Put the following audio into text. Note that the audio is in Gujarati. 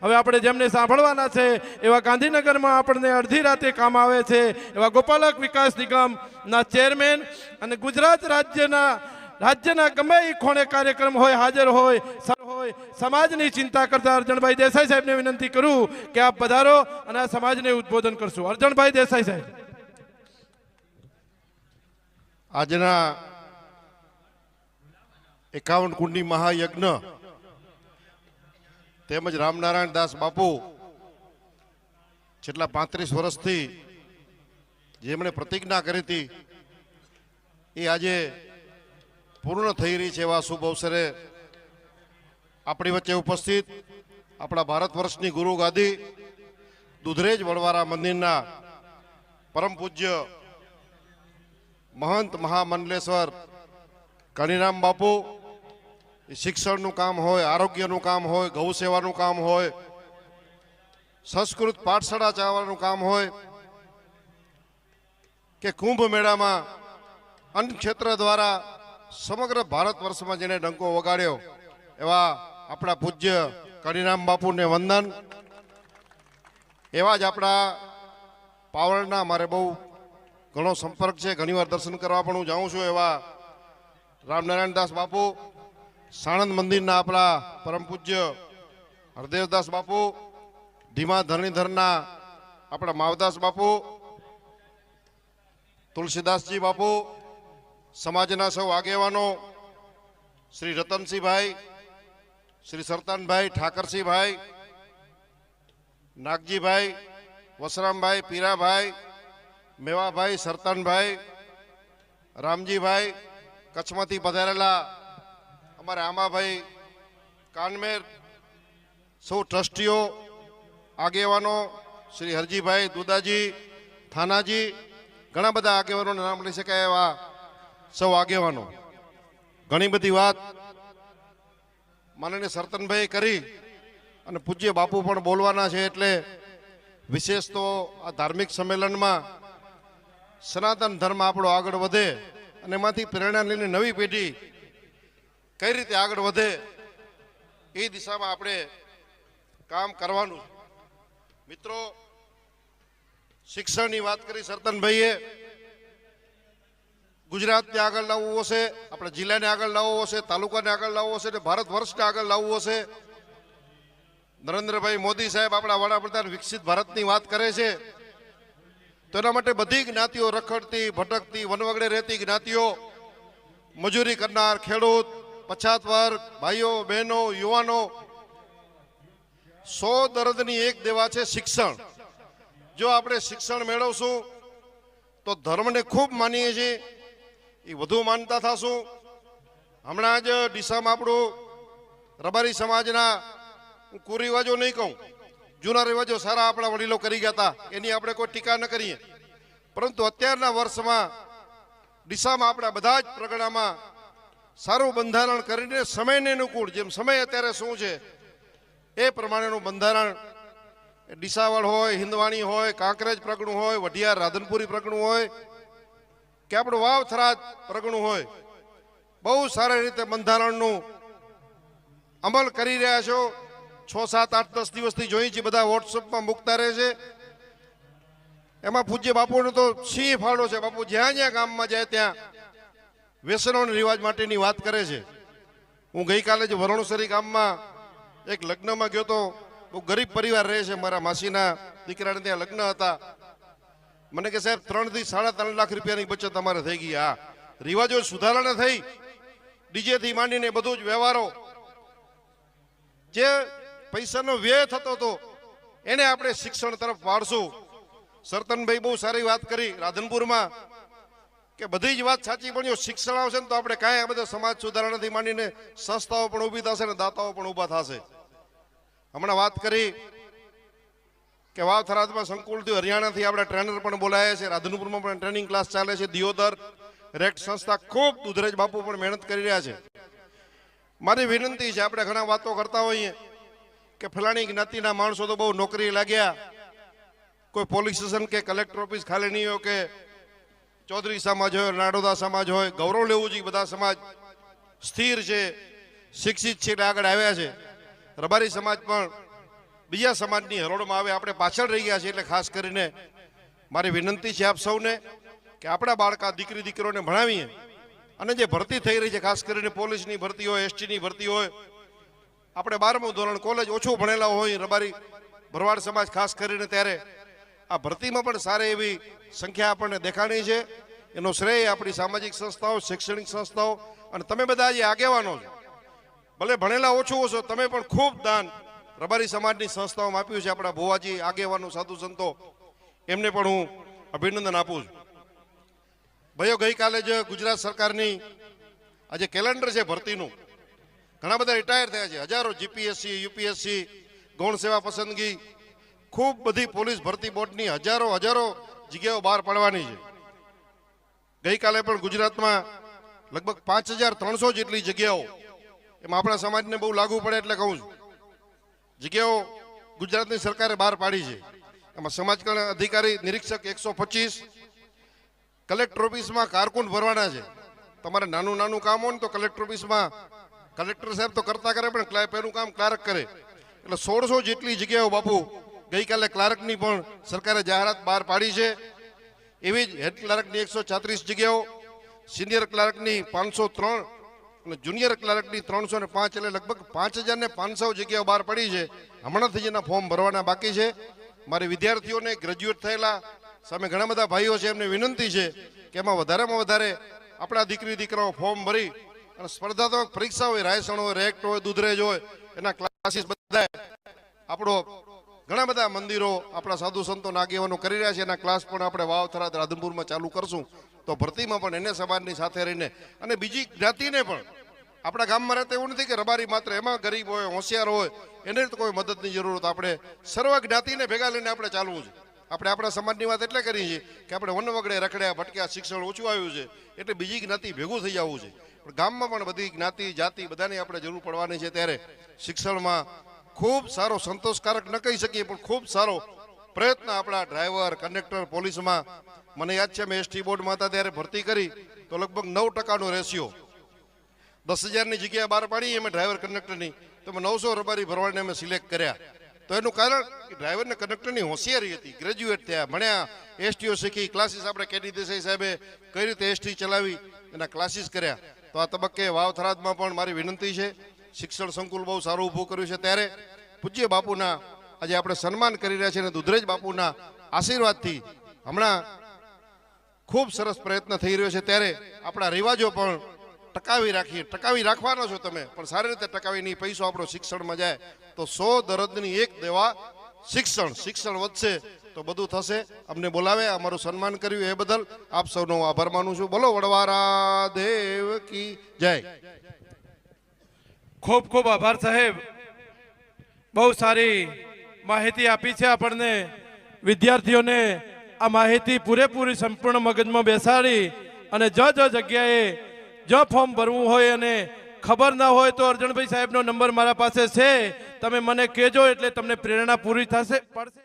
હવે આપણે જેમને સાંભળવાના છે એવા ગાંધીનગરમાં આપણને અડધી રાતે કામ આવે છે એવા ગોપાલક વિકાસ નિગમના ચેરમેન અને ગુજરાત રાજ્યના ગમે એ ખૂણે કાર્યક્રમ હોય હાજર હોય સમાજની ચિંતા કરતા અરજણભાઈ દેસાઈ સાહેબને વિનંતી કરું કે આપ પધારો અને આ સમાજને ઉદ્બોધન કરશું. અરજણભાઈ દેસાઈ સાહેબ. આજના 51 કુંડી મહાયજ્ઞ તેમજ રામનારાયણ દાસ બાપુ છેલ્લા 35 વર્ષથી જેમણે પ્રતિજ્ઞા કરી હતી એ આજે પૂર્ણ થઈ રહી છે. એવા શુભ અવસરે આપણી વચ્ચે ઉપસ્થિત આપણા ભારત વર્ષની ગુરુ ગાદી દુધરેજ વડવારા મંદિરના પરમ પૂજ્ય મહંત મહામંડલેશ્વર કણીરામ બાપુ, શિક્ષણનું કામ હોય, આરોગ્યનું કામ હોય, ગૌ સેવાનું કામ હોય, સંસ્કૃત પાઠશાળા ચલાવવાનું કામ હોય કે કુંભ મેળામાં અન્ન ક્ષેત્ર દ્વારા સમગ્ર ભારત વર્ષમાં જેને ડંકો વગાડ્યો એવા આપણા પૂજ્ય કણીરામ બાપુને વંદન. એવા જ આપણા પાવરના મારે બહુ ઘણો સંપર્ક છે, ઘણીવાર દર્શન કરવા પણ હું જાઉં છું એવા રામનારાયણ દાસ બાપુ, સાણંદ મંદિરના આપણા પરમ પૂજ્ય હરદેવદાસ બાપુ, ધીમા ધરણીધરના આપણા માવદાસ બાપુ, તુલસીદાસજી બાપુ, સમાજના સૌ આગેવાનો શ્રી રતનસિંહભાઈ, શ્રી સરતાનભાઈ, ઠાકરસિંહભાઈ, નાગજીભાઈ, વસરામભાઈ, પીરાભાઈ, મેવાભાઈ, સરતાનભાઈ, રામજીભાઈ, કચ્છમાંથી પધારેલા અમારા આમાભાઈ કાનમેર, સૌ ટ્રસ્ટીઓ, આગેવાનો શ્રી હરજીભાઈ, દુદાજી, થાનાજી, ઘણા બધા આગેવાનોને નામ લઈ શકાય એવા સૌ આગેવાનો. ઘણી બધી વાત માનનીય સરતનભાઈ કરી અને પૂજ્ય બાપુ પણ બોલવાના છે એટલે વિશેષ તો આ ધાર્મિક સંમેલનમાં સનાતન ધર્મ આપણો આગળ વધે અને એમાંથી પ્રેરણા લઈને નવી પેઢી કઈ રીતે આગળ વધે એ દિશામાં આપણે કામ કરવાનું. મિત્રો, શિક્ષણની વાત કરી સરતનભાઈએ. ગુજરાતને આગળ લાવવું હશે, આપણા જિલ્લાને આગળ લાવવો હશે, તાલુકાને આગળ લાવવો હશે અને ભારત વર્ષને આગળ લાવવું હશે. નરેન્દ્રભાઈ મોદી સાહેબ આપણા વડાપ્રધાન વિકસિત ભારતની વાત કરે છે તો એના માટે બધી જ્ઞાતિઓ રખડતી ભટકતી વનવગડે રહેતી જ્ઞાતિઓ, મજૂરી કરનાર, ખેડૂત, પછાત વર્ગ, ભાઈઓ બહેનો, યુવાનો, 100 દર્દની એક દેવા છે શિક્ષણ. જો આપણે શિક્ષણ મેળવશું તો ધર્મને ખૂબ માનીએ છીએ એ વધુ માનતા થશું. હમણાં જ ડીસામાં આપણું રબારી સમાજના, હું કુરિવાજો નહીં કહું, જૂના રિવાજો સારા આપણા વડીલો કરી ગયા હતા, એની આપણે કોઈ ટીકા ન કરીએ, પરંતુ અત્યારના વર્ષમાં ડીસામાં આપણા બધા જ પ્રગણામાં સારું બંધારણ કરીને સમયને અનુકૂળ, જેમ સમય અત્યારે શું છે એ પ્રમાણેનું બંધારણ ડીસાવળ હોય, હિંદવાણી હોય, કાંકરેજ પ્રગણું હોય, વઢિયાર રાધનપુરી પ્રગણું હોય કે આપણું વાવ થરાદ પ્રગણું હોય, બહુ સારી રીતે બંધારણનું અમલ કરી રહ્યા છો. 6, 7, 8, 10 દિવસથી જોઈ છે, બધા વોટ્સઅપમાં મૂકતા રહે છે. એમાં પૂજ્ય બાપુનો તો સિંહ ફાળો છે. બાપુ જ્યાં જ્યાં ગામમાં જાય ત્યાં વ્યસનોના રિવાજ માટેની વાત કરે છે. હું ગઈકાલે જ વરણસરી ગામમાં એક લગ્નમાં ગયો તો, બહુ ગરીબ પરિવાર રહે છે, મારા માસીના દીકરાને ત્યાં લગ્ન હતા. મને કે સાહેબ 3 થી 3.5 લાખ રૂપિયાની બચત અમારે થઈ ગઈ. હા, રિવાજો સુધારણા થઈ, ડીજેથી માંડીને બધું જ વ્યવહારો, જે પૈસાનો વ્યય થતો હતો એને આપણે શિક્ષણ તરફ વાળશું. સરતનભાઈ બહુ સારી વાત કરી રાધનપુરમાં કે બધી જ વાત સાચી, પણ જો શિક્ષણ આવશે ને તો આપણે કાંઈ આ બધા સમાજ સુધારણાથી માંડીને સંસ્થાઓ પણ ઊભી થશે ને દાતાઓ પણ ઊભા થશે. હમણાં વાત કરી કે વાવ થરાદમાં સંકુલથી હરિયાણાથી આપણે ટ્રેનર પણ બોલાયા છે, રાધનપુરમાં પણ ટ્રેનિંગ ક્લાસ ચાલે છે, દિયોદર રેક્ટ સંસ્થા, ખૂબ દુધરેજ બાપુ પણ મહેનત કરી રહ્યા છે. મારી વિનંતી છે, આપણે ઘણા વાતો કરતા હોઈએ કે ફલાણી જ્ઞાતિના માણસો તો બહુ નોકરી લાગ્યા, કોઈ પોલીસ સ્ટેશન કે કલેક્ટર ઓફિસ ખાલી નહીં હોય, કે ચૌધરી સમાજ હોય, નાડોદા સમાજ હોય, ગૌરવ લેવું જોઈએ. બધા સમાજ સ્થિર છે, શિક્ષિત છે એટલે આગળ આવ્યા છે. રબારી સમાજ પણ બીજા સમાજની હરોળમાં આવે. આપણે પાછળ રહી ગયા છીએ એટલે ખાસ કરીને મારી વિનંતી છે આપ સૌને કે આપણા બાળકા દીકરી દીકરીઓને ભણાવીએ અને જે ભરતી થઈ રહી છે ખાસ કરીને પોલીસની ભરતી હોય, એસટીની ભરતી હોય, આપણે 12મું ધોરણ કોલેજ ઓછું ભણેલા હોય રબારી ભરવાડ સમાજ ખાસ કરીને, ત્યારે આ ભરતીમાં પણ સારી એવી સંખ્યા આપણને દેખાણી છે. એનો શ્રેય આપણી સામાજિક સંસ્થાઓ, શૈક્ષણિક સંસ્થાઓ અને તમે બધા જે આગેવાનો છો, ભલે ભણેલા ઓછું હશો, તમે પણ ખૂબ દાન રબારી સમાજની સંસ્થાઓમાં આપ્યું છે. આપણા ભુવાજી આગેવાનો, સાધુ સંતો, એમને પણ હું અભિનંદન આપું છું. ભાઈઓ, ગઈકાલે જ ગુજરાત સરકારની આજે કેલેન્ડર છે ભરતીનું, ઘણા બધા રિટાયર થયા છે. હજારો જીપીએસસી, યુપીએસસી, ગૌણ સેવા પસંદગી, ખૂબ બધી પોલીસ ભરતી બોર્ડની હજારો જગ્યાઓ બહાર પાડવાની છે. ગઈકાલે પણ ગુજરાતમાં લગભગ 5300 જેટલી જગ્યાઓ, એમાં આપણા સમાજને બહુ લાગુ પડે એટલે કહું છું, જગ્યાઓ ગુજરાતની સરકારે બહાર પાડી છે. એમાં સમાજ કલ્યાણ અધિકારી નિરીક્ષક 125, કલેક્ટર ઓફિસમાં કારકુન ભરવાના છે. તમારે નાનું કામ હોય ને તો કલેક્ટર ઓફિસમાં કલેક્ટર સાહેબ તો કરતા કરે, પણ પેલું કામ ક્લાર્ક કરે. એટલે 1600 જેટલી જગ્યાઓ બાપુ ગઈકાલે ક્લાર્કની પણ સરકારે જાહેરાત બહાર પાડી છે. એવી જ હેડ ક્લાર્કની 134 જગ્યાઓ, સિનિયર ક્લાર્કની 503 અને જુનિયર ક્લાર્કની 305, એટલે લગભગ 5500 જગ્યાઓ બહાર પડી છે. હમણાંથી જેના ફોર્મ ભરવાના બાકી છે. મારી વિદ્યાર્થીઓને, ગ્રેજ્યુએટ થયેલા સામે ઘણા બધા ભાઈઓ છે, એમને વિનંતી છે કે એમાં વધારેમાં વધારે આપણા દીકરી દીકરાઓ ફોર્મ ભરી અને સ્પર્ધાત્મક પરીક્ષા હોય, રાયસણ હોય, રેક્ટ હોય, દૂધરેજ હોય, એના ક્લાસીસ બધા આપણો ઘણા બધા મંદિરો આપણા સાધુ સંતો આગેવાનો કરી રહ્યા છે. એના ક્લાસ પણ આપણે વાવ, થરાદ, રાધનપુરમાં ચાલુ કરશું. તો ભરતીમાં પણ એને સમાજની સાથે રહીને અને બીજી જ્ઞાતિને પણ, આપણા ગામમાં રહેતા એવું નથી કે રબારી માત્ર એમાં ગરીબ હોય, હોશિયાર હોય, એને તો કોઈ મદદની જરૂરત. આપણે સર્વ જ્ઞાતિને ભેગા લઈને આપણે ચાલવું છે. આપણે આપણા સમાજની વાત એટલે કરી છે કે આપણે વન વગડે રખડ્યા ભટક્યા, શિક્ષણ ઓછું આવ્યું છે એટલે બીજી જ્ઞાતિ ભેગું થઈ જવું છે. પણ ગામમાં પણ બધી જ્ઞાતિ જાતિ બધાની આપણે જરૂર પડવાની છે. ત્યારે શિક્ષણમાં ખૂબ સારો, સંતોષકારક ન કહી શકીએ પણ ખૂબ સારો પ્રયત્ન આપણા ડ્રાઈવર, કંડક્ટર, પોલીસમાં. મને યાદ છે, મેં એસટી બોર્ડમાં હતા ત્યારે ભરતી કરી તો લગભગ 9%નો રેશિયો, 10,000ની જગ્યા બહાર પાડી એમ ડ્રાઈવર કંડક્ટરની, તો 900 રબારી ભરવાડને અમે સિલેક્ટ કર્યા. તો એનું કારણ કે ડ્રાઈવર ને કંડક્ટરની હોશિયારી હતી, ગ્રેજ્યુએટ થયા, ભણ્યા, એસટીઓ શીખી, ક્લાસીસ આપણે કેડી દેસાઈ સાહેબે કઈ રીતે એસટી ચલાવી એના ક્લાસીસ કર્યા. તો આ તબક્કે વાવ, થરાદમાં પણ મારી વિનંતી છે, શિક્ષણ સંકુલ બહુ સારું ઊભું કર્યું છે. ત્યારે પૂજ્ય બાપુના આજે આપણે સન્માન કરી રહ્યા છીએ અને દુધરેજ બાપુના આશીર્વાદથી હમણાં ખૂબ સરસ પ્રયત્ન થઈ રહ્યો છે. ત્યારે આપણા રિવાજો પણ ટકાવી રાખવાનો છો તમે, પણ સારી રીતે ટકાવી નહીં. પૈસો આપણો શિક્ષણમાં જાય તો 100 દરદની એક દેવા શિક્ષણ વધશે તો બધું થશે. અમને બોલાવે, અમારું સન્માન કર્યું એ બદલ આપ સૌનો આભાર માનું છું. બોલો વડવારા દેવ કી જય. ખૂબ ખૂબ આભાર સાહેબ, બહુ સારી માહિતી આપી છે આપણને. વિદ્યાર્થીઓને આ માહિતી પૂરેપૂરી સંપૂર્ણ મગજમાં બેસાડી અને જગ્યાએ ફોર્મ ભરવું હોય અને ખબર ના હોય તો અર્જણભાઈ સાહેબનો નંબર મારા પાસે છે, તમે મને કહેજો એટલે તમને પ્રેરણા પૂરી થશે પડશે.